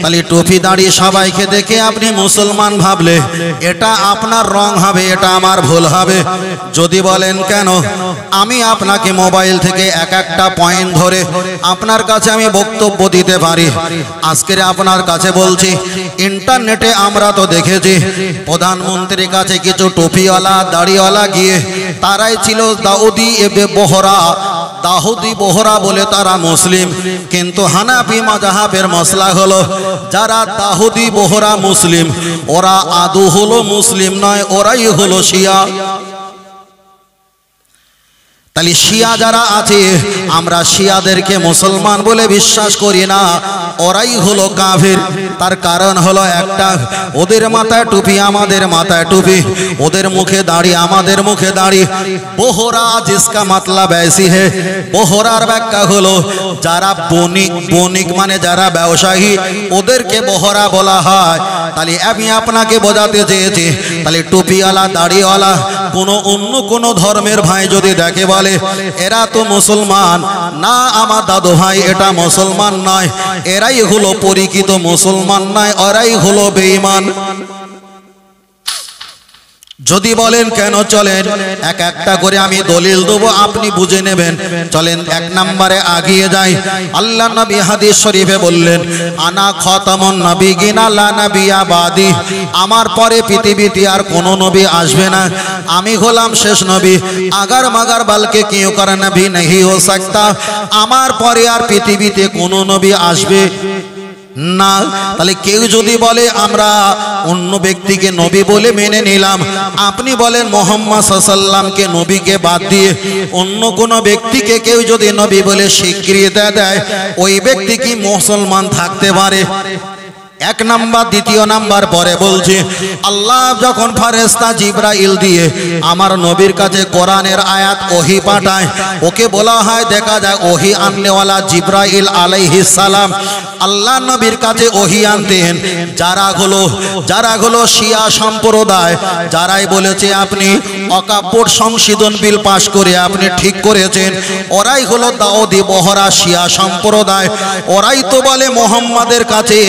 তাহলে টুপি দাড়ি সবাইকে দেখে আপনি মুসলমান ভাবলে এটা আপনার রং হবে, এটা আমার ভুল হবে। যদি বলেন কেন, আমি আপনাকে মোবাইল থেকে এক একটা পয়েন্ট ধরে আপনার কাছে আমি বক্তব্য দিতে পারি। আজকের আপনার কাছে বলছি, ইন্টারনেটে আমরা তো দেখেছি প্রধানমন্ত্রীর কাছে কিছু টুপিওয়ালা দাড়িওয়ালা গিয়ে তারাই ছিল দাউদি বোহরা। দাউদি বোহরা বলে তারা মুসলিম, কিন্তু হানাফি মাযহাবের মসলা হলো যারা দাউদি বোহরা মুসলিম ওরা আদৌ হলো মুসলিম নয়, ওরাই হলো শিয়া। তাহলে শিয়া যারা আছে আমরা শিয়াদেরকে মুসলমান বলে বিশ্বাস করি না, ওরাই হলো কাফির। তার কারণ হলো একটা, ওদের মাথায় টুপি আমাদের মাথায় টুপি, ওদের মুখে দাড়ি আমাদের মুখে দাড়ি। बोहरा जिसका मतलब ऐसी है, बोहरार ব্যাখ্যা হলো যারা বণিক, বণিক মানে যারা ব্যবসায়ী, ওদেরকে बोहरा বলা হয়। তাহলে আমি আপনাকে বোঝাতে চেয়েছি, তাহলে টুপিওয়ালা দাড়িওয়ালা কোনো অন্য কোনো ধর্মের ভাই যদি দেখে বলে এরা তো মুসলমান না, আমার দাদু ভাই এটা মুসলমান নয়, এরাই হলো পরিচিত মুসলমান নয়, ওরাই হলো বেঈমান। যদি বলেন কেন, চলেন এক একটা করে আমি দলিল দেবো, আপনি বুঝে নেবেন। চলেন এক নম্বরে আগিয়ে যাই। আল্লাহ নবী হাদিস শরীফে বললেন, আনা খাতামুন নবিয়্যিন লা নবিয়্যা বাদি, আমার পরে পৃথিবীতে আর কোনো নবী আসবে না, আমি হলাম শেষ নবী। আগার মাগার বালকে কেউ কর নবী नहीं हो सकता, আমার পরে আর পৃথিবীতে কোনো নবী আসবে না। তাহলে কেউ যদি বলে আমরা অন্য ব্যক্তিকে নবী বলে মেনে নিলাম, আপনি বলেন মুহাম্মদ সাল্লাল্লাহু আলাইহি ওয়াসাল্লামকে নবীকে বাদ দিয়ে অন্য কোনো ব্যক্তিকে কেউ যদি নবী বলে স্বীকৃতি দেয়, ওই ব্যক্তি কি মুসলমান থাকতে পারে? এক নাম্বার। দ্বিতীয় নাম্বার পরে বলছে, আল্লাহ যখন ফেরেশতা জিবরাইল দিয়ে আমার নবীর কাছে কোরআনের আয়াত ওহী পাঠায়, ওকে বলা হয় দেখা যায় ওহী আননেওয়ালা জিবরাইল আলাইহিস সালাম আল্লাহ নবীর কাছে ওহী আনতেন। যারা হলো শিয়া সম্প্রদায়, যারাই বলেছে আপনি অকাপড় সংশোধন বিল পাশ করে আপনি ঠিক করেছেন, ওরাই হলো দাউদি বোহরা শিয়া সম্প্রদায়। ওরাই তো বলে মুহাম্মাদের কাছে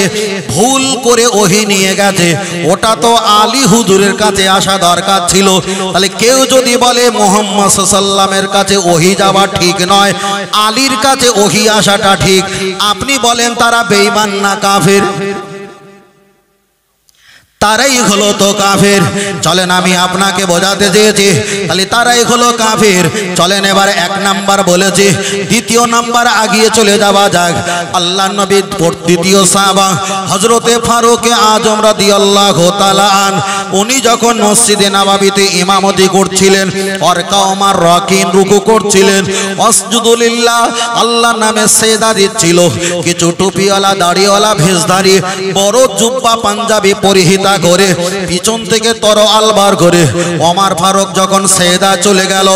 ভুল করে ওহী নিয়ে গেছে, ওটা তো আলী হুজুরের কাছে আসা দরকার ছিল। তাহলে কেউ যদি বলে মুহাম্মদ সাল্লাল্লাহু আলাইহি ওয়াসাল্লামের কাছে ওহী যাওয়া ঠিক নয়, আলীর কাছে ওহী আসাটা ঠিক, আপনি বলেন তারা বেঈমান না কাফের? তারাই হলো তো কাফের। চলেন আমি আপনাকে বোঝাতে চেয়েছি, তাহলে তারাই হলো কাফের। চলেন এবার এক নাম্বার বলেছি, দ্বিতীয় নাম্বার আগিয়ে চলে যাওয়া যাক। আল্লাহ নবীর দ্বিতীয় সাহাবা হযরতে ফারুক আযম রাদিয়াল্লাহু তাআলা আন, উনি যখন মসজিদে নববীতে ইমামতি করছিলেন, আর কাওমার রাকিন রুকু করছিলেন, আসজুদুলিল্লাহ আল্লাহর নামে সেজদা দিচ্ছিল, কিছু টুপিওয়ালা দাড়িওয়ালা ভেষধারী বড় জুব্বা পাঞ্জাবি পরিহিতা করে পিছন থেকে তরোয়াল বার করে ওমর ফারুক যখন সেজদা চলে গেল,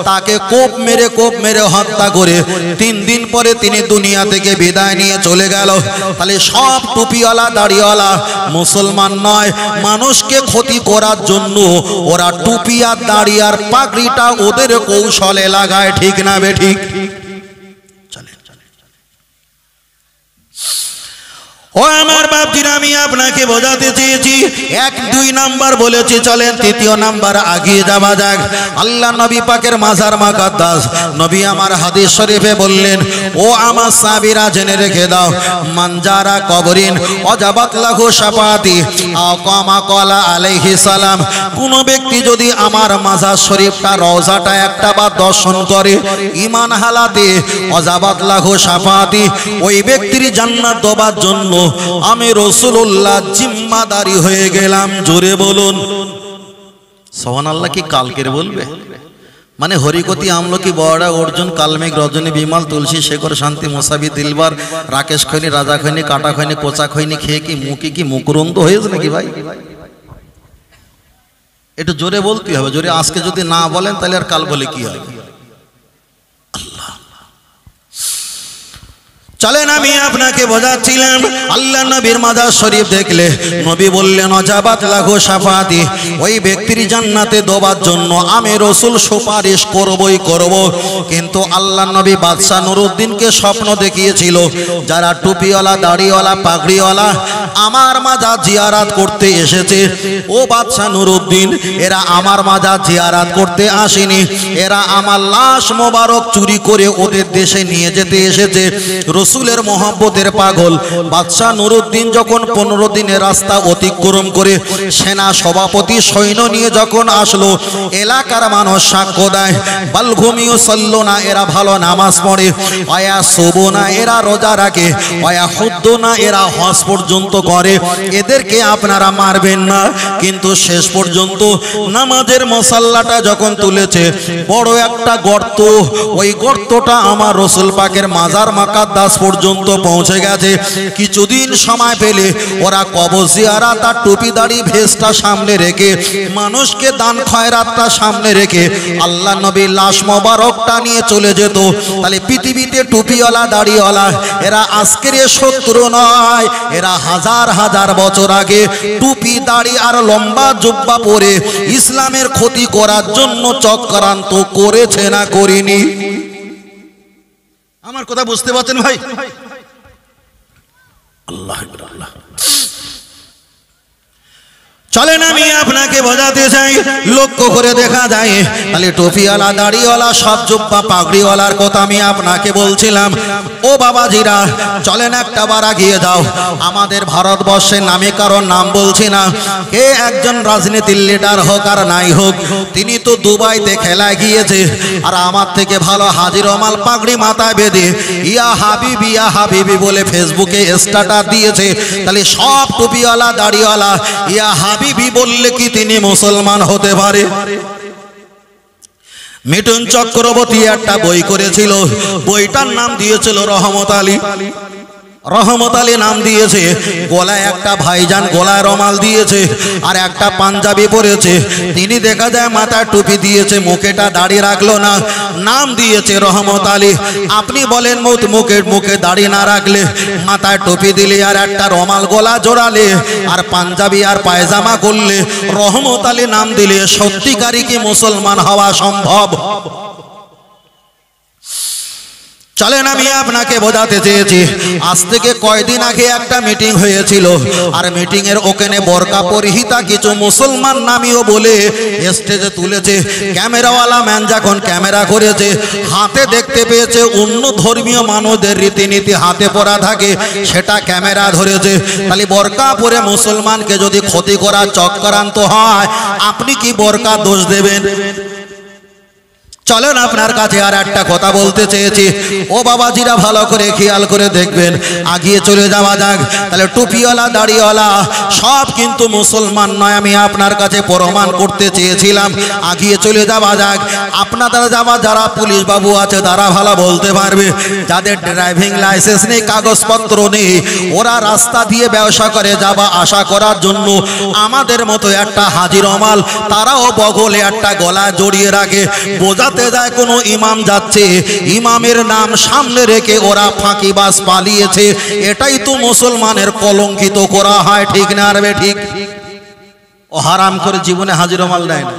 তাকে কোপ মেরে হত্যা করে 3 দিন পরে তিনি দুনিয়া থেকে বিদায় নিয়ে চলে গেল। তাহলে সব টুপিওয়ালা দাড়িওয়ালা মুসলমান নয়, মানুষকে ক্ষতি করার জন্য ওরা টুপি আর দাড়ি আর পাগড়িটা ওদের কৌশলে লাগায়, ঠিক না বেঠিক? ও আমার বাপজিরা, আমি আপনাকে বোঝাতে চেয়েছি, 1-2 নাম্বার বলেছি, চলেন তৃতীয় নাম্বার আগিয়ে যাওয়া যাক। আল্লাহ নবী পাকের মাজার মুকাদ্দাস, নবী আমার হাদিস শরীফে বললেন, ও আমার সাহাবীরা জেনে রেখে দাও, মানজারা কবরিন ওয়াজাবাত লাহু শাফাআতি আও কামা ক্বালা আলাইহিস সালাম, কোন ব্যক্তি যদি আমার মাজার শরীফটা রওজাটা একটা বার দর্শন করে ঈমান হালাতে, ওয়াজাবাত লাহু শাফাআতি, ওই ব্যক্তির জান্নাত দেওয়ার জন্য আমি রাসূলুল্লাহ জিম্মাদারি হয়ে গেলাম। জোরে বলুন সুবহানাল্লাহ। কি কালকের বলবে? মানে হরিকতি আমলকি বড়া অর্জুন কালমেঘ রজনী বিমল তুলসী শেখর শান্তি মোসাবি দিলবার রাকেশ খৈনি রাজা খৈনি কাটা খৈনি কোচা খৈনি খেয়ে কি মুখরুন্দ হয়েছে নাকি ভাই? একটু জোরে বলতে হবে। জোরে আজকে যদি না বলেন তাহলে আর কাল বলে কি হবে? চলেন আমি আপনাকে বোঝাচ্ছিলাম আল্লাহ নবীর মাজার শরীফ দেখলে নবী বললেন অজাবাত লাহু শাফাতি, ওই ব্যক্তির জান্নাতে দেওয়ার জন্য আমি রাসূল সুপারিশ করবই করব। কিন্তু আল্লাহ নবী বাদশা নুরউদ্দিনকে স্বপ্ন দেখিয়েছিল যারা টুপিওয়ালা দাড়িওয়ালা পাগড়িওয়ালা আমার মাজার জিয়ারত করতে এসেছে, ও বাদশা নুরউদ্দিন এরা আমার মাজার জিয়ারত করতে আসেনি, এরা আমার লাশ মোবারক চুরি করে ওদের দেশে নিয়ে যেতে এসেছে। রসুলের মোহাব্বতের পাগল বাদশা নুরউদ্দিন যখন 15 দিনের রাস্তা অতিক্রম করে সেনা সভাপতি সৈন্য নিয়ে যখন আসলো, এলাকার মানুষ সাক্ষ্য দেয় বালঘুমিও সল্লো না, এরা ভালো নামাজ পড়ে, অয়া শোবো না, এরা রোজা রাখে, অয়া হুদ্দ না, এরা হজ পর্যন্ত করে, এদেরকে আপনারা মারবেন না। কিন্তু শেষ পর্যন্ত নামাজের মশাল্লাটা যখন তুলেছে বড় একটা গর্ত, ওই গর্তটা আমার রসুল পাকের মাজার মাকাদ্দাস পর্যন্ত পৌঁছে গেছে। কিছুদিন সময় পেলে ওরা কবর জিয়ারাত আর টুপি দাড়ি ভেস্টটা সামনে রেখে মানুষকে দান খয়রাতটা সামনে রেখে আল্লাহ নবীর লাশ মোবারকটা নিয়ে চলে যেত। তাহলে পৃথিবীতে টুপিওয়ালা দাড়িওয়ালা এরা আজকের শত্রু নয়, এরা হাজার হাজার বছর আগে টুপি দাড়ি আর লম্বা জুব্বা পরে ইসলামের ক্ষতি করার জন্য চক্রান্ত করেছে না করিনি? আমার কথা বুঝতে পারছেন ভাই? আল্লাহ আল্লাহ। চলেন আমি আপনাকে বোঝাতে চাই, লক্ষ্য করে দেখা যায় তাহলে টুপিওয়ালা দাড়িওয়ালা সব জুব্বা পাগড়িওয়ালার কথা আমি আপনাকে বলছিলাম। ও বাবাজিরা চলেন একটা বার এগিয়ে যাও। আমাদের ভারতবর্ষের নামে কারোর নাম বলছি না, কে একজন রাজনীতির লিডার হোক আর নাই হোক, তিনি তো দুবাইতে খেলায় গিয়েছে আর আমার থেকে ভালো হাজি রমাল পাগড়ি মাথায় বেঁধে ইয়া হাবিবি বলে ফেসবুকে স্ট্যাটাস দিয়েছে। তাহলে সব টুপিওয়ালা দাড়িওয়ালা ইয়া হাবিবি বললে কি তিনি মুসলমান হতে পারে? মিঠুন চক্রবর্তী একটা বই করেছিল, বইটার নাম দিয়েছিল রহমত আলী। রহমত আলী নাম দিয়েছে, গলায় একটা ভাইজান গলায় রমাল দিয়েছে আর একটা পাঞ্জাবি পরেছে। তিনি দেখা যায় মাথায় টুপি দিয়েছে, মুখেটা দাড়ি রাখলো না, নাম দিয়েছে রহমত আলী। আপনি বলেন মুখে দাড়ি না রাখলে, মাথায় টুপি দিলে আর একটা রমাল গলা জোড়ালে আর পাঞ্জাবি আর পায়জামা করলে, রহমত আলী নাম দিলে সত্যিকারই কি মুসলমান হওয়া সম্ভব? চলেন আমি আপনাকে বোঝাতে চেয়েছি, আজ থেকে কয়দিন আগে একটা মিটিং হয়েছিল আর মিটিং এর ওখানে বোরকা পরিহিতা কিছু মুসলমান নামীয় বলে স্টেজে তুলেছে। ক্যামেরাওয়ালা ম্যান যখন ক্যামেরা করেছে, হাতে দেখতে পেয়েছে অন্য ধর্মীয় মানুষদের রীতিনীতি হাতে পরা থাকে, সেটা ক্যামেরা ধরেছে। তাহলে বোরকা পরে মুসলমানকে যদি ক্ষতি করার চক্রান্ত হয়, আপনি কি বোরকা দোষ দেবেন? চলেন আপনার কাছে আর একটা কথা বলতে চেয়েছি, ও বাবাজিরা ভালো করে খেয়াল করে দেখবেন, আগিয়ে চলে যাওয়া যাক। তাহলে টুপিওয়ালা দাড়িওয়ালা সব কিন্তু মুসলমান নয়, আমি আপনার কাছে প্রমাণ করতে চেয়েছিলাম। আগিয়ে চলে যাওয়া যাক। আপনারা যারা পুলিশ বাবু আছে তারা ভালো বলতে পারবে, যাদের ড্রাইভিং লাইসেন্স নেই, কাগজপত্র নেই, ওরা রাস্তা দিয়ে ব্যবসা করে যাওয়া আসা করার জন্য আমাদের মতো একটা হাজি রমাল তারাও বগলে একটা গলা জড়িয়ে রাখে, বোঝা যায় কোনো ইমাম যাচ্ছে, ইমামের নাম সামনে রেখে ওরা ফাঁকিবাজ পালিয়েছে। এটাই তো মুসলমানের কলঙ্কিত করা হয়, ঠিক না? আর ঠিক ও হারাম করে জীবনে হাজির রমাল দেয় না।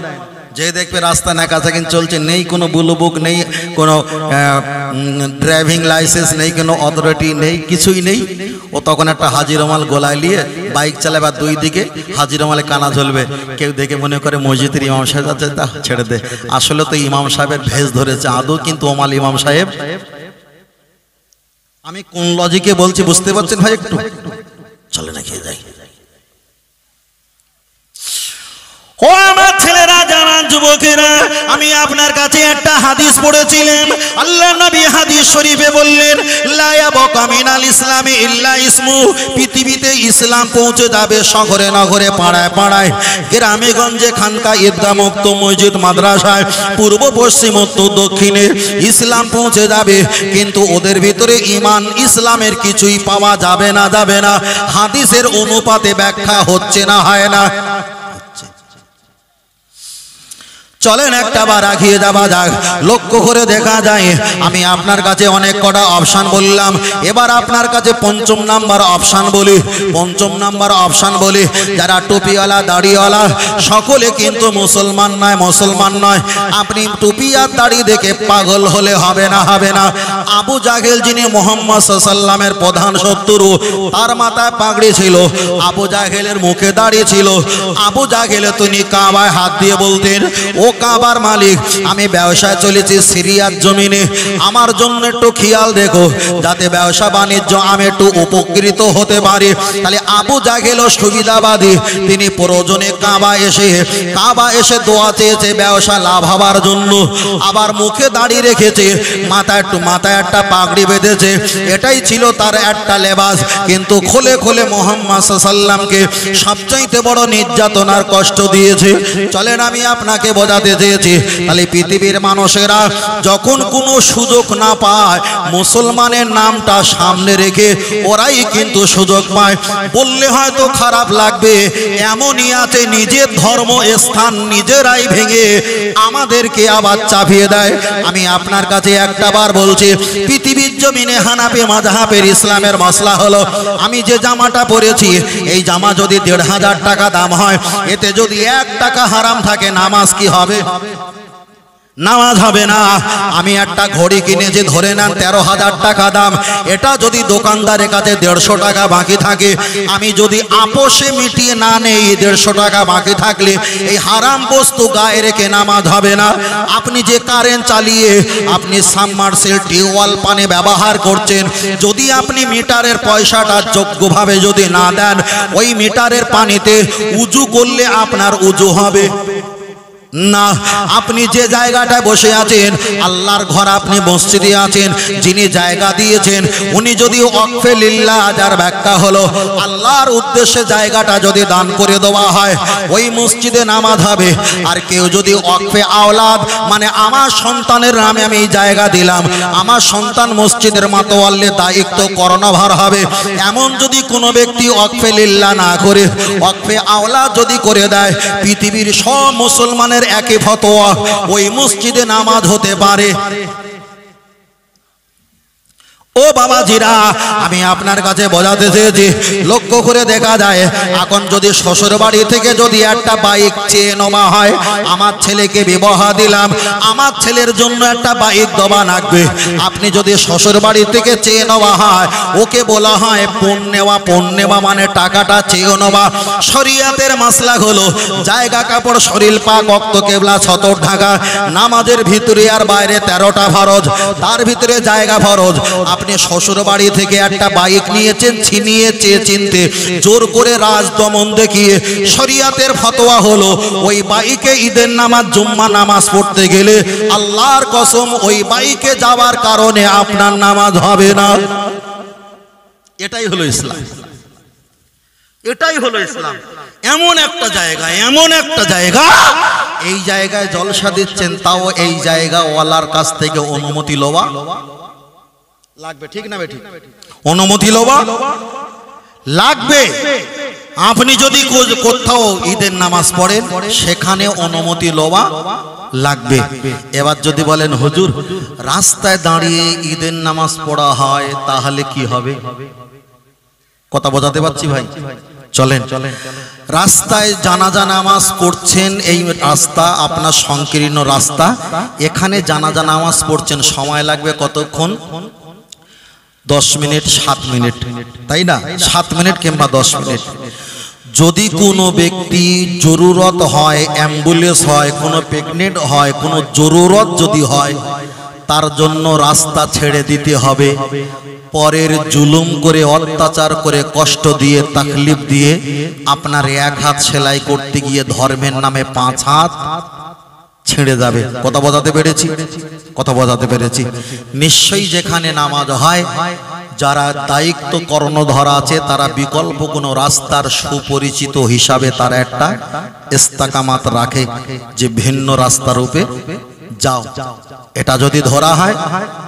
যে দেখবে রাস্তা নাকাচাকিন চলছে, নেই কোনো ব্লু বুক, নেই কোনো ড্রাইভিং লাইসেন্স, নেই কোনো অথরিটি, নেই কিছুই নেই, ও তখন একটা হাজি রমাল গলায় নিয়ে বাইক চালাবে, দুই দিকে হাজি রমালে কানা ঝুলবে। কেউ দেখে মনে করে মসজিদের ইমাম সাহেব আছে, তা ছেড়ে দে, আসলে তো ইমাম সাহেবের ভেষ ধরেছে, আদৌ কিন্তু ওমাল ইমাম সাহেব। আমি কোন লজিকে বলছি বুঝতে পারছেন ভাই? একটু চলে না খেয়ে যাই। ও আমার ছেলেরা, জানান যুবকেরা, আমি আপনার কাছে একটা হাদিস পড়েছিলাম। আল্লাহ নবী হাদিস শরীফে বললেন, লা ইয়াবকা মিনাল ইসলামি ইল্লা ইসমু, পৃথিবীতে ইসলাম পৌঁছে যাবে শহরে নগরে, পাড়ায় পাড়ায়, গ্রামে গঞ্জে, খানকা, ঈদগাহ, মুক্ত মসজিদ, মাদ্রাসায়, পূর্ব পশ্চিম উত্তর দক্ষিণে ইসলাম পৌঁছে যাবে। কিন্তু ওদের ভিতরে ঈমান ইসলামের কিছুই পাওয়া যাবে না। হাদিসের অনুপাতে ব্যাখ্যা হচ্ছে না, হয় না? চলেন একটা বার আগিয়ে যাওয়া যাক। লক্ষ্য করে দেখা যায় আমি আপনার কাছে অনেক কটা অপশান বললাম, এবার আপনার কাছে পঞ্চম নাম্বার অপশান বলি। পঞ্চম নাম্বার অপশান বলি, যারা টুপিওয়ালা দাড়িওয়ালা সকলে কিন্তু মুসলমান নয়, মুসলমান নয়। আপনি টুপি আর দাড়ি দেখে পাগল হলে হবে না, হবে না। আবু জাহেল যিনি মুহাম্মদ সাল্লাল্লাহু আলাইহি ওয়াসাল্লামের প্রধান শত্রু, তার মাথায় পাগড়ি ছিল, আবু জাহেলের মুখে দাড়ি ছিল। আবু জাহেল তিনি কাবায় হাত দিয়ে বলতেন, ও কাবার মালিক, আমি ব্যবসায় চলেছি সিরিয়ার জমিনে, আমার জন্য একটু খেয়াল দেখো যাতে ব্যবসা বাণিজ্য আমি একটু উপকৃত হতে পারি। তাহলে আবু জাহেল সুবিধাবাদী, তিনি প্রয়োজনে কাবা এসে দোয়া চেয়েছে ব্যবসা লাভ হবার জন্য। আবার মুখে দাড়ি রেখেছে, মাথায় একটা পাগড়ি বেঁধেছে, এটাই ছিল তার একটা লেবাস। কিন্তু খোলে খোলে মুহাম্মদ সাল্লাল্লাহু আলাইহি ওয়াসাল্লামকে সবচাইতে বড় নির্যাতনার কষ্ট দিয়েছে। চলেন আমি আপনাকে বোঝাতে চেয়েছি, তাহলে পৃথিবীর মানুষেরা যখন কোনো সুযোগ না পায়, মুসলমানের নামটা সামনে রেখে ওরাই কিন্তু সুযোগ পায়। বললে হয়তো খারাপ লাগবে, এমনই আছে নিজের ধর্ম স্থান নিজেরাই ভেঙে আমাদেরকে আবার চাপিয়ে দেয়। আমি আপনার কাছে একটা বার বলছি, পৃথিবীর জমিনে হানাফি মাযহাবের ইসলামের মাসলা হলো, আমি যে জামাটা পরেছি এই জামা যদি ১৫০০ টাকা দাম হয়, এতে যদি ১ টাকা হারাম থাকে, নামাজ কি হবে? নামাজ হবে না। আমি একটা ঘড়ি কিনেছি, ধরে নেন ১৩,০০০ টাকা দাম, এটা যদি দোকানদারের কাছে ১৫০ টাকা বাকি থাকে, আমি যদি আপোষে মিটিয়ে না নেই ১৫০ টাকা বাকি থাকলে এই হারাম বস্তু গায়ে রেখে নামাজ হবে না। আপনি যে কারেন্ট চালিয়ে আপনি সাবমার্সিবল টিউবওয়েল পানি ব্যবহার করছেন, যদি আপনি মিটারের পয়সাটা যোগ্যভাবে যদি না দেন, ওই মিটারের পানিতে উজু করলে আপনার উজু হবে না। আপনি যে জায়গাটায় বসে আছেন, আল্লাহর ঘর, আপনি মসজিদে আছেন, যিনি জায়গা দিয়েছেন উনি যদি ওয়াকফে লিল্লাহ, যার ব্যাখ্যা হলো আল্লাহর উদ্দেশ্যে জায়গাটা যদি দান করে দেওয়া হয়, ওই মসজিদে নামাজ হবে। আর কেউ যদি ওয়াকফে আওলাদ, মানে আমার সন্তানের নামে আমি এই জায়গা দিলাম, আমার সন্তান মসজিদের মাতোয়াল্লির দায়িত্ব কর্ণভার হবে, এমন যদি কোনো ব্যক্তি ওয়াকফে লিল্লাহ না করে ওয়াকফে আওলাদ যদি করে দেয়, পৃথিবীর সব মুসলমানের একই ফতোয়া, ওই মসজিদে নামাজ হতে পারে। ও বাবাজিরা, আমি আপনার কাছে বোঝাতে চেয়েছি, লক্ষ্য করে দেখা যায় এখন যদি শ্বশুর বাড়ি থেকে যদি একটা বাইক চেয়ে নেওয়া হয়, আমার ছেলেকে বিবাহ দিলাম, আমার ছেলের জন্য একটা বাইক দেওয়া লাগবে। আপনি যদি শ্বশুর বাড়ি থেকে চেয়ে নেওয়া হয়, ওকে বলা হয় পণ নেওয়া মানে টাকাটা চেয়ে নেওয়া। শরিয়াতের মাসলা হলো জায়গা কাপড় শরীর পাক রক্ত কেবলা ছতর ঢাকা, নামাজের ভিতরে আর বাইরে 13টা ফরজ, তার ভিতরে জায়গা ফরজ। আপনি শ্বশুর বাড়ি থেকে একটা বাইক নিয়েছেন, ছিনিয়ে চেয়ে চিনতে জোর করে রাজ দমন দেখিয়ে, শরিয়াতের ফতোয়া হলো ওই বাইকে ঈদের নামাজ জুম্মা নামাজ পড়তে গেলে আল্লাহর কসম ওই বাইকে যাওয়ার কারণে আপনার নামাজ হবে না। এটাই হলো ইসলাম, এটাই হলো ইসলাম। এমন একটা জায়গা, এই জায়গায় জলসা দিচ্ছেন, তাও এই জায়গা ওয়ালার কাছ থেকে অনুমতি লওয়া লাগবে, ঠিক না বেঠিক? অনুমতি লওয়া লাগবে। আপনি যদি কোথাও ঈদের নামাজ পড়েন, সেখানে অনুমতি লওয়া লাগবে। এবার যদি বলেন হুজুর রাস্তায় দাঁড়িয়ে ঈদের নামাজ পড়া হয়, তাহলে কি হবে? কথা বোঝাতে পারছি ভাই? চলেন, রাস্তায় জানাজা নামাজ পড়ছেন, এই রাস্তা আপনার সংকীর্ণ রাস্তা, এখানে জানাজা নামাজ পড়ছেন, সময় লাগবে কতক্ষণ? 10 মিনিট 7 মিনিট, তাই না? 7 মিনিট কিংবা 10 মিনিট। যদি কোনো ব্যক্তি জরুরত হয়, অ্যাম্বুলেন্স হয়, কোনো প্রেগনেন্ট হয়, কোনো জরুরত যদি হয়, তার জন্য রাস্তা ছেড়ে দিতে হবে। পরের জুলুম করে, অত্যাচার করে, কষ্ট দিয়ে, তাকলিফ দিয়ে আপনার 1 হাত সেলাই করতে গিয়ে ধর্মের নামে 5 হাত ছেড়ে যাবে। কথা বোঝাতে পেরেছি? কথা বোঝাতে পেরেছি? নিশ্চয়ই যেখানে নামাজ হয়, যারা দায়িত্ব কর্ণধর আছে, তারা বিকল্প কোনো রাস্তার সুপরিচিত হিসাবে তারা একটা ইস্তেকামাত রাখে যে ভিন্ন রাস্তার রূপে যাও। এটা যদি ধরা হয়,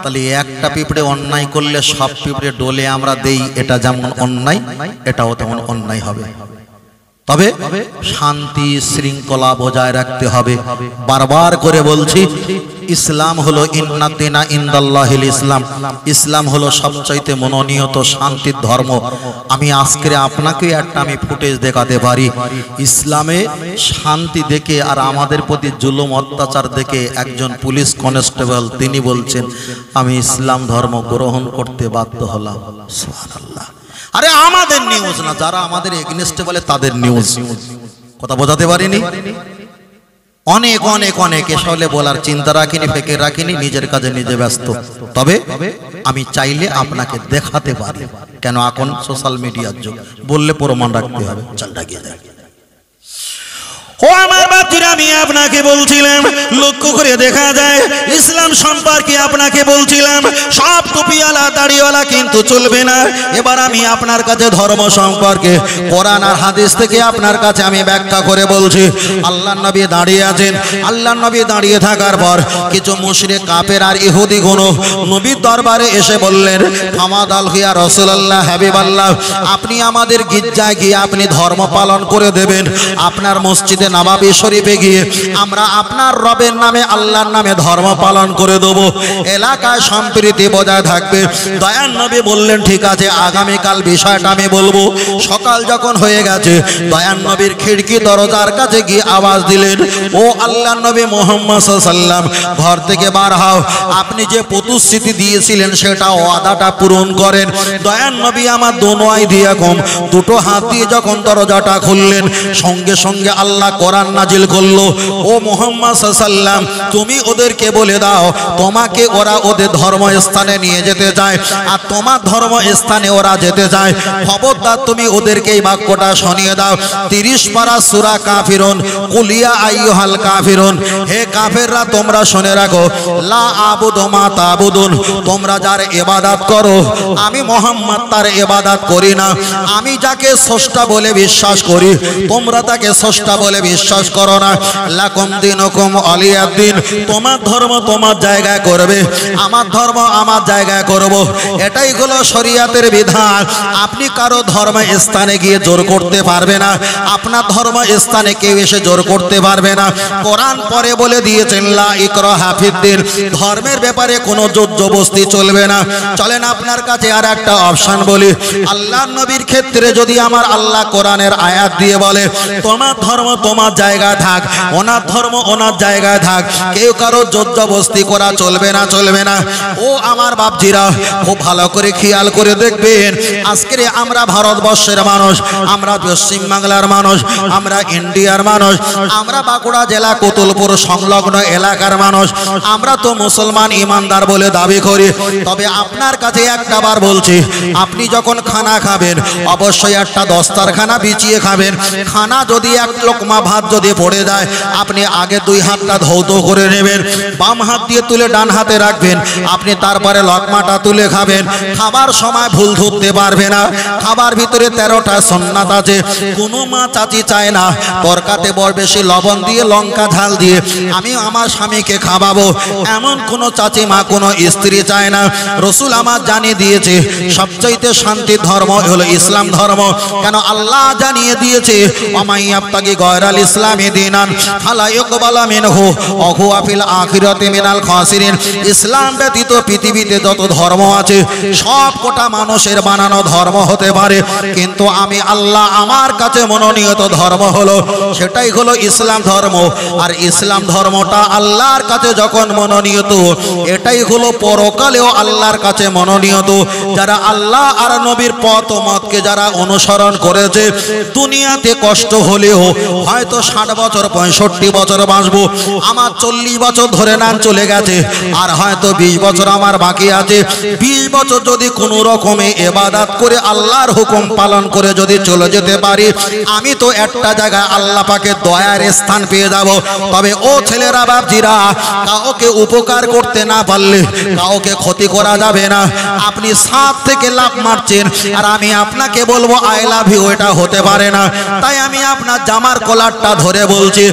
তাহলে একটা পিঁপড়ে অন্যায় করলে সব পিঁপড়ে ডোলে আমরা দেই, এটা যেমন অন্যায়, এটাও তেমন অন্যায় হবে। তবে শান্তি শৃঙ্খলা বজায় রাখতে হবে। বারবার করে বলছি, ইসলাম হলো ইন্নাদিনা ইনদাল্লাহিল ইসলাম, ইসলাম হলো সবচাইতে মনোনীত শান্তির ধর্ম। আমি আজকে আপনাকে একটা ফুটেজ দেখাতে পারি, ইসলামে শান্তি দেখে আর আমাদের প্রতি জুলুম অত্যাচার দেখে একজন পুলিশ কনস্টেবল তিনি বলছেন আমি ইসলাম ধর্ম গ্রহণ করতে বাধ্য হলাম। সুবহানাল্লাহ। আরে আমাদের নিউজ না, যারা আমাদের এগেইনস্টে বলে তাদের নিউজ। কথা বোঝাতে পারিনি? অনেক অনেক অনেক এসলে বলার চিন্তা রাখিনি, ফেকে রাখিনি, নিজের কাজে নিজে ব্যস্ত। তবে আমি চাইলে আপনাকে দেখাতে পারি, কেন এখন সোশ্যাল মিডিয়ার যুগ, বললে প্রমাণ রাখতে হবে। চল ডাকিয়ে যায়। ও আমার বাচ্চারা, আমি আপনাকে বলছিলাম লক্ষ্য করে দেখা যায় ইসলাম সম্পর্কে আপনাকে বলছিলাম সব টুপিওয়ালা দাড়িওয়ালা কিন্তু চলবে না। এবার আমি আপনার কাছে ধর্ম সম্পর্কে কোরআন আর হাদিস থেকে আপনার কাছে আমি ব্যাখ্যা করে বলছি। আল্লাহর নবী দাঁড়িয়ে আছেন, আল্লাহর নবী দাঁড়িয়ে থাকার পর কিছু মুশরিক কাফের আর ইহুদি গুণ নবীর দরবারে এসে বললেন হামাদ আল হিয়া রাসূলুল্লাহ হাবিবাল্লাহ, আপনি আমাদের গির্জায় গিয়ে আপনি ধর্ম পালন করে দেবেন, আপনার মসজিদে নববী শরীফে গিয়ে আমরা আপনার রবের নামে আল্লাহর নামে ধর্ম পালন করে দেব, এলাকায় সম্প্রীতি বজায় থাকবে। দয়ার নবী বললেন ঠিক আছে, আগামীকাল বিষয়টা আমি বলবো। সকাল যখন হয়ে গেছে দয়ার নবীর খিড়কি দরজার কাছে গিয়ে আওয়াজ দিলেন, ও আল্লাহর নবী মুহাম্মদ সাল্লাল্লাহু আলাইহি ওয়াসাল্লাম, ঘর থেকে বার হও, আপনি যে প্রতিশ্রুতি দিয়েছিলেন সেটা ওয়াদাটা পূরণ করেন। দয়ার নবী আমার দোনোই দিয়ে দুটো হাত দিয়ে যখন দরজাটা খুললেন, সঙ্গে সঙ্গে আল্লাহ কোরআন নাজিল করলো, ও মুহাম্মদ সাল্লাল্লাহু আলাইহি ওয়াসাল্লাম, তুমি ওদেরকে বলে দাও তোমাকে ওরা ওদের ধর্মস্থানে নিয়ে যেতে চায় আর তোমার ধর্মস্থানে ওরা যেতে চায়। খবরদার তুমি ওদেরকে এই বাক্যটা শুনিয়ে দাও। 30 পারা সূরা কাফিরুন, কুল ইয়া আইয়ুহাল কাফিরুন, হে কাফেররা তোমরা শুনে রাখো, লা আবুদু মা তাবুদুন, তোমরা যার ইবাদত করো আমি মুহাম্মদ তার ইবাদত করি না। আমি যাকে স্রষ্টা বলে বিশ্বাস করি তোমরা তাকে স্রষ্টা বলে বিশ্বাস করো না। লাকুম দিনুকুম ওয়ালিয়াদ্দিন, তোমার ধর্ম তোমার জায়গায় করবে, আমার ধর্ম আমার জায়গায় করব। এটাই হলো শরীয়তের বিধান। আপনি কারো ধর্ম স্থানে গিয়ে জোর করতে পারবে না, আপনার ধর্ম স্থানে কেউ এসে জোর করতে পারবে না। কোরআন পরে বলে দিয়েছেন লা ইকরাহা ফিদ্দিন, ধর্মের ব্যাপারে কোনো জোর জবরদস্তি চলবে না। চলেন আপনার কাছে আর একটা অপশন বলি, আল্লাহর নবীর ক্ষেত্রে যদি আমার আল্লাহ কোরআনের আয়াত দিয়ে বলে তোমার ধর্ম তোমার জায়গায় থাক, ওনার ধর্ম ওনার জায়গায় থাক, কেউ কারো জোর জবরদস্তি করা চলবে না, চলবে না। ও আমার বাপজিরা, খুব ভালো করে খেয়াল করে দেখবেন, আজকে আমরা ভারতবর্ষের মানুষ, আমরা পশ্চিম বাংলার মানুষ, আমরা ইন্ডিয়ার মানুষ, আমরা বাঁকুড়া জেলা কোতুলপুর সংলগ্ন এলাকার মানুষ, আমরা তো মুসলমান ইমানদার বলে দাবি করি। তবে আপনার কাছে একটা বার বলছি, আপনি যখন খানা খাবেন অবশ্যই একটা দস্তারখানা বিছিয়ে খাবেন। খানা যদি এক লোকমা ভাত যদি পড়ে যায়, আপনি আগে দুই হাতটা ধৌত করে নেবেন, বাম হাত দিয়ে তুলে ডান হাতে রাখবেন, আপনি তারপরে লকমাটা তুলে খাবেন। খাবার সময় ভুল ধরতে পারবে না। খাবার ভিতরে 13টা সুন্নাত আছে। কোনো মা চাচি চায় না তরকাতে বড় বেশি লবণ দিয়ে লঙ্কা ঝাল দিয়ে আমি আমার স্বামীকে খাওয়াবো, এমন কোনো চাচি মা কোনো স্ত্রী চায় না। রসুল আমার জানিয়ে দিয়েছে সবচাইতে শান্তির ধর্ম হলো ইসলাম ধর্ম। কেন আল্লাহ জানিয়ে দিয়েছে ওমাইয়াবতাগি গয়রাল ইসলামি দীনান ফালা ইউকবালা মিনহু ওয়া হুয়া ফিল আখিরাতি মিনাল খাসিরিন। ইসলাম ব্যতীত পৃথিবীতে যত ধর্ম আছে সব কোটা মানুষের বানানো ধর্ম হতে পারে, কিন্তু আমি আল্লাহ আমার কাছে মনোনীত ধর্ম হলো সেটাই হলো ইসলাম ধর্ম। আর ইসলাম ধর্মটা আল্লাহর কাছে যখন মনোনীত, এটাই হলো পরকালেও আল্লাহর কাছে মনোনীত। যারা আল্লাহ আর নবীর পথ মতকে যারা অনুসরণ করেছে, দুনিয়াতে কষ্ট হলেও হয়তো 60 বছর 65 বছর বাঁচবো, আমার 40 বছর ধরে নাম চলে গেছে, আর হয়তো 20 বছর আমার বাকি আছে। 20 বছর যদি কোনো রকমে ইবাদত করে আল্লাহর হুকুম পালন করে যদি চলে যেতে পারি, আমি তো একটা জায়গায় আল্লাহ পাকের দয়ার স্থান পেয়ে যাব। তবে ও ছেলেরা বাপজিরা, কাউকে উপকার করতে না পারলে কাউকে ক্ষতি করা যাবে না। আপনি সাত থেকে লাফ মারছেন আর আমি আপনাকে বলবো আই লাভ ইউ, এটা হতে পারে না। তাই আমি আপনার জামার কলার কলারটা ধরে বলছি,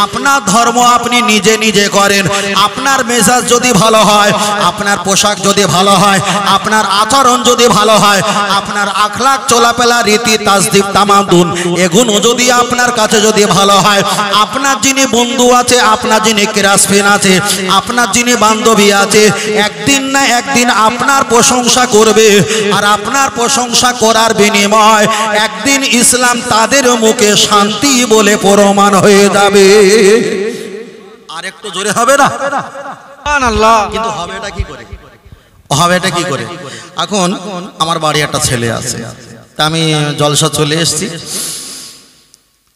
আপনার ধর্ম আপনি নিজে নিজে করেন। আপনার মেজাজ যদি ভালো হয়, আপনার পোশাক যদি ভালো হয়, আপনার আচরণ যদি ভালো হয়, আপনার আখলাক চলাফেরা রীতি তাসদিব তামাদুন এগুলো যদি আপনার কাছে যদি ভালো হয়, আপনার যিনি বন্ধু আছে, আপনার যিনি ক্লাসমেট আছে, আপনার যিনি বান্ধবী আছে, একদিন না একদিন আপনার প্রশংসা করবে। আর আপনার প্রশংসা করার বিনিময় একদিন ইসলাম তাদের মুখে শান্তি বলে প্রমাণ হয়ে যাবে। আর একটু জোরে হবে না? কিন্তু হবেটা কি করে? হবেটা কি করে? এখন আমার বাড়ি একটা ছেলে আছে, তা আমি জলসা চলে এসেছি,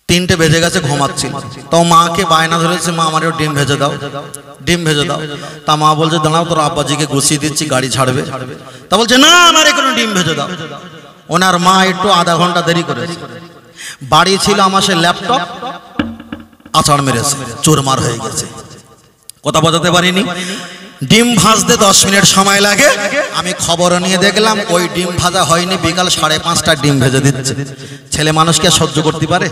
3টে বেজে গেছে, ঘুমাচ্ছিল। তো মাকে বায়না ধরেছে, মা আমারও ডিম ভেজে দাও, ডিম ভেজে দাও। তা মা বলছে, দাঁড়াও তোর আব্বাজিকে গুছিয়ে দিচ্ছি, গাড়ি ছাড়বে। তা বলছে, না আমার এখানে ডিম ভেজে দাও। ওনার মা একটু আধা ঘন্টা দেরি করেছে। বাড়ি ছিল আমার সে ল্যাপটপ, আছাড় মেরেছে, চুরমার হয়ে গেছে। কথা বোঝাতে পারিনি। ডিম ভাজতে 10 মিনিট সময় লাগে। আমি খবর নিয়ে দেখলাম ওই ডিম ভাজা হয়নি, বিকাল 5:30টায় ডিম ভেজে দিচ্ছে। ছেলে মানুষকে সহ্য করতে পারে?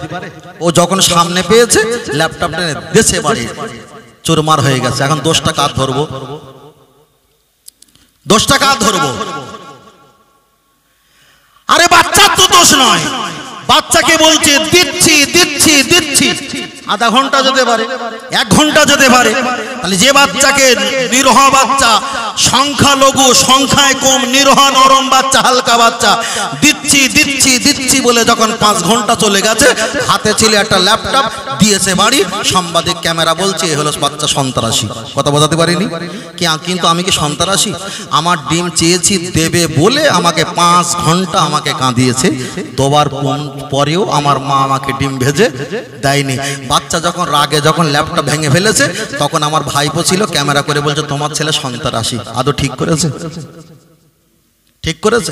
ও যখন সামনে পেয়েছে ল্যাপটপটা দেশে বাড়ি চুরমার হয়ে গেছে। এখন দোষটা কার ধরবো? দোষটা কার ধরবো? আরে বাচ্চার তো দোষ নয়, বাচ্চাকে বলছে দিচ্ছি দিচ্ছি দিচ্ছি, আধা ঘন্টা যেতে পারে, 1 ঘন্টা যেতে পারে। তাহলে যে বাচ্চাকে নিরহ বাচ্চা, সংখ্যালঘু, সংখ্যায় কম, নিরহ নরম বাচ্চা, হালকা বাচ্চা দিচ্ছি দিচ্ছি দিচ্ছি বলে যখন 5 ঘন্টা চলে গেছে, হাতে ছিল একটা ল্যাপটপ, দিয়েছে বাড়ি। সাংবাদিক ক্যামেরা বলছে এ হলো বাচ্চা সন্ত্রাসী। কথা বোঝাতে পারিনি? কিন্তু আমি কি সন্ত্রাসী? আমার ডিম চেয়েছি দেবে বলে আমাকে 5 ঘন্টা আমাকে কাঁদিয়েছে, দুবার পরেও আমার মা আমাকে ডিম ভেজে দেয়নি। বাচ্চা যখন রাগে যখন ল্যাপটপ ভেঙে ফেলেছে, তখন আমার ভাইপো ছিল, ক্যামেরা করে বলছে তোমার ছেলে সন্ত্রাসী। আদৌ ঠিক করেছে? ঠিক করেছে?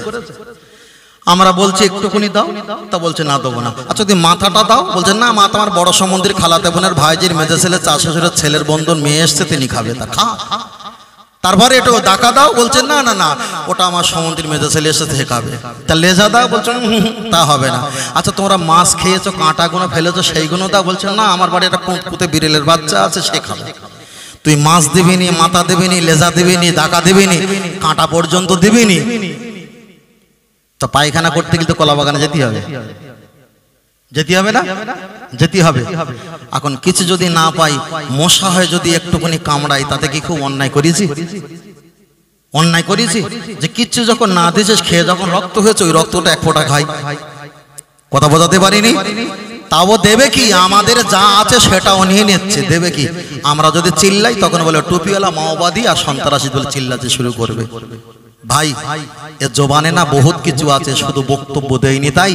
আমরা বলছি একটুখানি দাও, তা বলছে না দেবো না। আচ্ছা যদি মাথাটা দাও, বলছে না মাথা আমার বড় সমন্দির খালাতে বোনের ভাইজির মেজে ছেলে চার শ্বশুরের ছেলের বন্ধন মেয়ে এসছে, তিনি খাবে, তা খা। তারপরে একটু ডাকা দাও, বলছে না না না ওটা আমার সমন্দির মেজে ছেলে এসে থেকে খাবে। তা লেজা দাও, বলছে তা হবে না। আচ্ছা তোমরা মাছ খেয়েছো, কাঁটাগুলো ফেলেছো, সেইগুলো দাও, বলছে না আমার বাড়ি একটা পুঁতে বিড়েলের বাচ্চা আছে, সে খাবে। তুই মাছ দিবি নি, মাথা দিবি নি, লেজা দিবি নি, ডাকা দিবি নি, কাঁটা পর্যন্ত দিবি নি। তো পায়খানা করতে গেলে তো কলা বাগানে যেতে হবে, যেতে হবে না? যেতে হবে। এখন কিছু যদি না পাই, মশা হয়ে যদি একটুখানি কামড়াই, তাতে কি খুব অন্যায় করেছি? অন্যায় করেছি যে কিচ্ছু যখন না দিয়েছিস, খেয়ে যখন রক্ত হয়েছে, ওই রক্তটা 1 ফোঁটা খাই। কথা বোঝাতে পারিনি? তাও দেবে কি? আমাদের যা আছে সেটাও নিয়ে নিচ্ছে, দেবে কি? আমরা যদি চিল্লাই, তখন বলে টুপিওয়ালা মাওবাদী আর সন্ত্রাসী বলে চিল্লাতে শুরু করবে। ভাই এ জবানে না বহুত কিছু আছে, শুধু বক্তব্য দেয়নি তাই।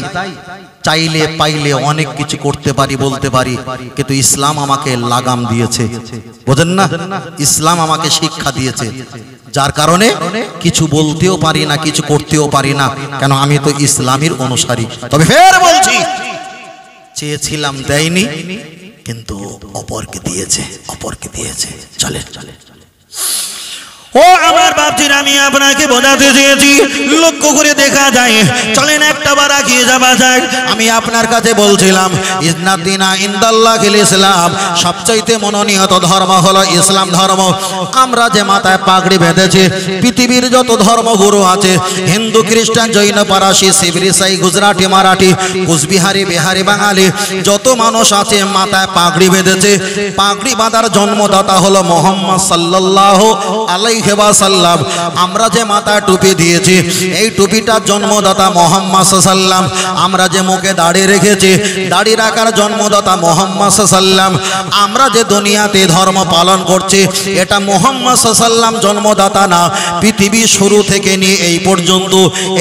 চাইলে পাইলে অনেক কিছু করতে পারি, বলতে পারি, কিন্তু ইসলাম আমাকে লাগাম দিয়েছে, বোঝেন না? ইসলাম আমাকে শিক্ষা দিয়েছে, যার কারণে কিছু বলতেও পারি না, কিছু করতেও পারি না, কেন আমি তো ইসলামের অনুসারী। তবে ফের বলছি, চেয়েছিলাম দেয়নি, কিন্তু অপরকে দিয়েছে, অপরকে দিয়েছে। চলে চলে ও আমার বাপজির, আমি আপনাকে বোঝাতে চেয়েছি, লক্ষ্য করে দেখা যায়। চলেন একটা বার এগিয়ে যাওয়া যাক। আমি আপনার কাছে বলছিলাম ইন্নাদ্দিনা ইনদাল্লাহিল ইসলাম, সবচাইতে মনোনীত ধর্ম হলো ইসলাম ধর্ম। আমরা যে মাথায় পাগড়ি বেঁধেছি, পৃথিবীর যত ধর্মগুরু আছে, হিন্দু, খ্রিস্টান, জৈন, পারাসি, শিখ, ইসাই, গুজরাটি, মারাঠি, কুচবিহারি, বিহারি, বাঙালি, যত মানুষ আছে মাথায় পাগড়ি বেঁধেছে। পাগড়ি বাঁধার জন্মদাতা হলো মুহাম্মদ সাল্লাল্লাহু আলাইহি ওয়াসাল্লাম। আমরা যে মাথায় টুপি দিয়েছি, এই টুপিটার জন্মদাতা মুহাম্মদ সাল্লাল্লাহু। আমরা যে মুখে দাড়ি রেখেছি, দাড়ি রাখার জন্মদাতা মুহাম্মদ সাল্লাল্লাহু। আমরা যে দুনিয়াতে ধর্ম পালন করছি, এটা মুহাম্মদ সাল্লাল্লাহু জন্মদাতা না। পৃথিবী শুরু থেকে নিয়ে এই পর্যন্ত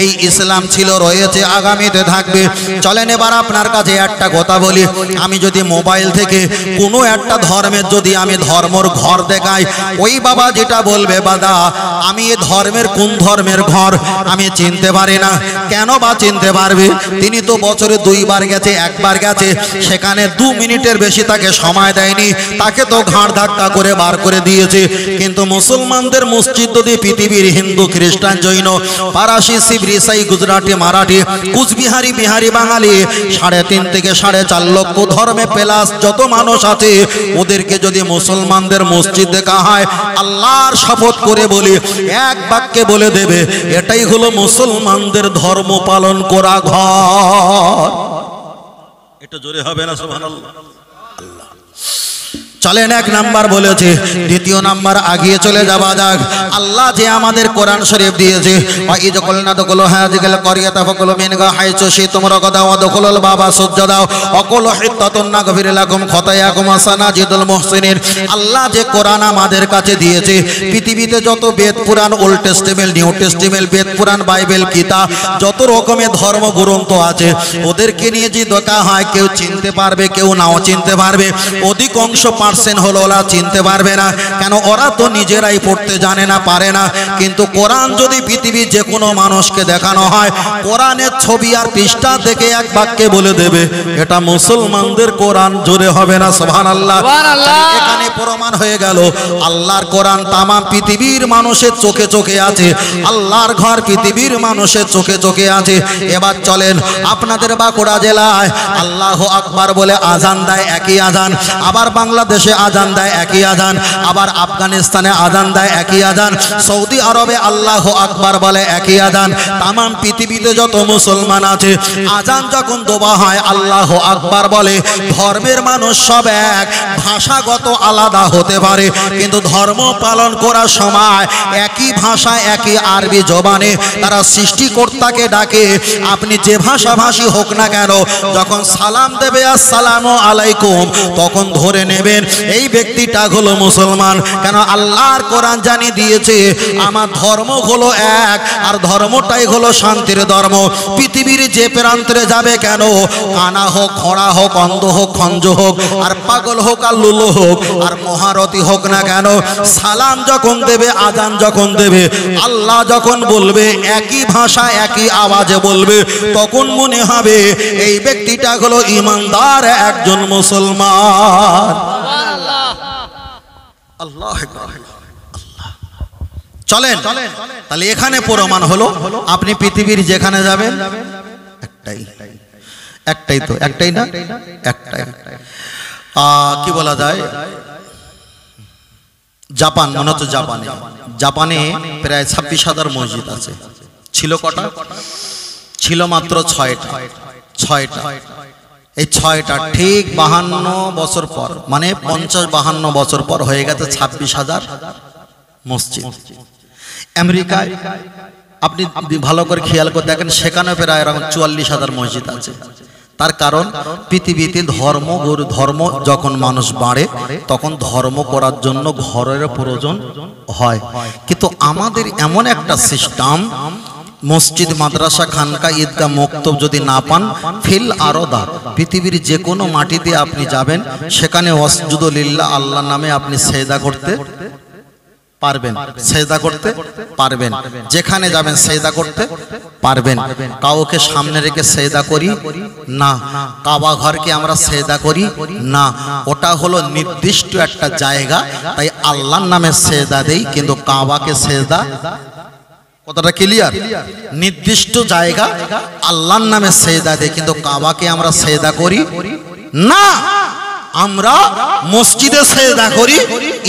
এই ইসলাম ছিল, রয়েছে, আগামীতে থাকবে। চলেন এবার আপনার কাছে একটা কথা বলি। আমি যদি মোবাইল থেকে কোনো একটা ধর্মের যদি আমি ধর্মর ঘর দেখাই, ওই বাবা যেটা বলবে বাদা আমি এ ধর্মের কোন ধর্মের ঘর আমি চিনতে পারি না। কেন বা চিনতে পারবে? তিনি তো বছরে 2 বার গেছে, 1 বার গেছে, সেখানে 2 মিনিটের বেশি তাকে সময় দেয়নি, তাকে তো ঘাড় ধাক্কা করে বার করে দিয়েছে। কিন্তু মুসলমানদের মসজিদ যদি পৃথিবীর হিন্দু, খ্রিস্টান, জৈন, পারাসি, শিখ, ইসাই, গুজরাটি, মারাঠি, কুচবিহারি, বিহারি, বাঙালি 3.5 থেকে 4.5 লক্ষ ধর্মে প্লাস যত মানুষ আছে, ওদেরকে যদি মুসলমানদের মসজিদ দেখা হয়, আল্লাহর শপথ করে বলি, এক বাক্যে বলে দেবে এটাই হলো মুসলমানদের ধর্ম পালন করা ঘর। এটা জোরে হবে না সুবহানাল্লাহ? চলেন, 1 নাম্বার বলেছে। 2 নাম্বার আগিয়ে চলে যাওয়া যাক। আল্লাহ যে আমাদের কোরআন শরীফ দিয়েছে, ওয়াইজ কলনা দখলো হাজিকাল করিয়াতা ফকলো মিনগা হাইচো সে তোমরা কথা ওয়াদখলুল বাবা সুজ্জাদাও অকল হিত্তাতুন নাগফির লাকুম খতায়াকুম সানাজিদুল মুহসিনিন। আল্লাহ যে কোরআন আমাদের কাছে দিয়েছে, পৃথিবীতে যত বেদ পুরাণ, ওল্ড টেস্টামেন্ট, নিউ টেস্টামেন্ট, বেদ পুরাণ, বাইবেল, কিতাব, যত রকমের ধর্ম গ্রন্থ আছে, ওদেরকে নিয়ে যে দেখা হয়, কেউ চিনতে পারবে, কেউ নাও চিনতে পারবে। অধিকাংশ হলো ওরা চিনতে পারবে না। কেন? ওরা তো নিজেরাই পড়তে জানে না, পারে না। কিন্তু কোরআন যদি পৃথিবীর যে কোনো মানুষকে দেখানো হয়, কোরআনের ছবি আর পৃষ্ঠা দেখে এক বাক্যে বলে দেবে এটা মুসলমানদের কোরআন। জোরে হবে না সুবহানাল্লাহ? এখানে প্রমাণ হয়ে গেল আল্লাহর কোরআন তামাম পৃথিবীর মানুষের চোখে চোখে আছে। আল্লাহর ঘর পৃথিবীর মানুষের চোখে চোখে আছে। এবার চলেন, আপনাদের বাঁকুড়া জেলায় আল্লাহু আকবার বলে আজান দেয়, একই আজান। আবার বাংলাদেশে আজান দেয়, একই আজান। আবার আফগানিস্তানে আজান দেয়, একই আজান। সৌদি আরবে আল্লাহু আকবার বলে, একই আজান। তামাম পৃথিবীতে যত মুসলমান আছে, আজান যখন দেওয়া হয় আল্লাহু আকবার বলে। ধর্মের মানুষ সব এক, ভাষাগত আলাদা হতে পারে, কিন্তু ধর্ম পালন করার সময় একই ভাষা, একই আরবি জবানে তারা সৃষ্টিকর্তাকে ডাকে। আপনি যে ভাষাভাষী হোক না কেন, যখন সালাম দেবে আসসালামু আলাইকুম, তখন ধরে নেবেন এই ব্যক্তিটা হলো মুসলমান। কেন? আল্লাহর কোরআন জানিয়ে দিয়েছে আমার ধর্ম হলো এক, আর ধর্মটাই হলো শান্তির ধর্ম। পৃথিবীর যে প্রান্তরে যাবে কেন, কানা হোক, খোঁড়া হোক, অন্ধ হোক, খঞ্জ হোক, আর পাগল হোক, আর লুলো হোক, আর মহারথী হোক না কেন, সালাম যখন দেবে, আজান যখন দেবে, আল্লাহ যখন বলবে, একই ভাষা একই আওয়াজে বলবে, তখন মনে হবে এই ব্যক্তিটা হলো ইমানদার একজন মুসলমান। আল্লাহ চলেন, তাহলে এখানে প্রমাণ হলো আপনি পৃথিবীর যেখানে যাবেন একটাই তো, একটাই না, একটাই। কি বলা যায়, জাপান, মনে হচ্ছে জাপানে প্রায় 26,000 মসজিদ আছে। ছিল কটা? ছিল মাত্র 6টা। এই 6টা ঠিক 52 বছর পর, মানে 50-52 বছর পর হয়ে গেছে 26,000 মসজিদ। আমেরিকায় আপনি ভালো করে খেয়াল করে দেখেন, সেখানে প্রায় এরকম 44,000 মসজিদ আছে। তার কারণ পৃথিবীতে ধর্ম যখন মানুষ বাড়ে, তখন ধর্ম করার জন্য ঘরের প্রয়োজন হয়। কিন্তু আমাদের এমন একটা সিস্টেম, মসজিদ, মাদ্রাসা, খানকা, ঈদগাহ, মক্তব যদি না পান, ফিল আরদা, পৃথিবীর যে কোনো মাটিতে আপনি যাবেন, সেখানে ওয়াসজুদু লিল্লাহ, আল্লাহর নামে আপনি সেজদা করতে পারবেন, সেজদা করতে পারবেন। যেখানে যাবেন সেজদা করতে পারবেন। কাউকে সামনে রেখে সেজদা করি না, কাবা ঘরকে আমরা সেজদা করি না। ওটা হলো নির্দিষ্ট একটা জায়গা, তাই আল্লাহর নামে সেজদা দেই, কিন্তু কাবাকে সেজদা, কথাটা ক্লিয়ার? নির্দিষ্ট জায়গা আল্লাহর নামে সেজদা দেই, কিন্তু কাবাকে আমরা সেজদা করি না। আমরা মসজিদে সেজদা করি,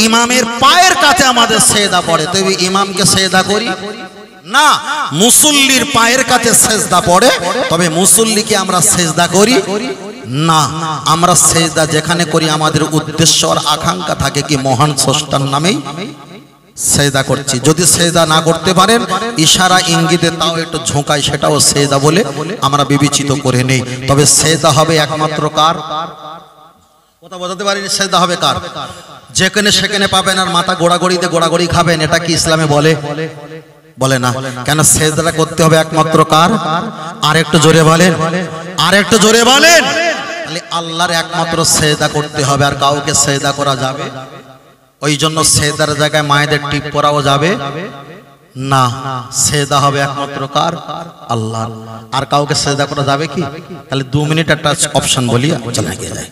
ইমামের পায়ের কাছে আমাদের সেজদা পড়ে, তবে ইমামকে সেজদা করি না। মুসল্লির পায়ের কাছে সেজদা পড়ে, তবে মুসল্লিকে আমরা সেজদা করি না। আমরা সেজদা যেখানে করি, আমাদের উদ্দেশ্য আর আকাঙ্ক্ষা থাকে কি মহান স্রষ্টার নামেই সেজদা করছি। যদি সেজদা না করতে পারেন, ইশারা ইঙ্গিতে তাও একটু ঝোঁকায়, সেটাও সেজদা বলে আমরা বিবেচিত করে নেই। তবে সেজদা হবে একমাত্র কার? কথা বোঝাতে পারিনি? সেজদা হবে কার? যেখানে সেখানে পাবেন আর মাথা গোড়াগড়িতে গোড়াগড়ি খাবেন, এটা কি ইসলামে বলে? বলে না। কেন? সেজদাটা করতে হবে একমাত্র কার? আর একটু জোরে বলেন, আর একটু জোরে বলেন। তাহলে আল্লাহর একমাত্র সেজদা করতে হবে, আর কাউকে সেজদা করা যাবে? ওই জন্য সেজদার জায়গায় মায়েদের টিপ পরাও যাবে না, সেজদা হবে একমাত্র কার? আল্লাহ। আর কাউকে সেজদা করা যাবে কি? তাহলে 2 মিনিট একটা অপশন বলি, চলে গিয়ে যায়।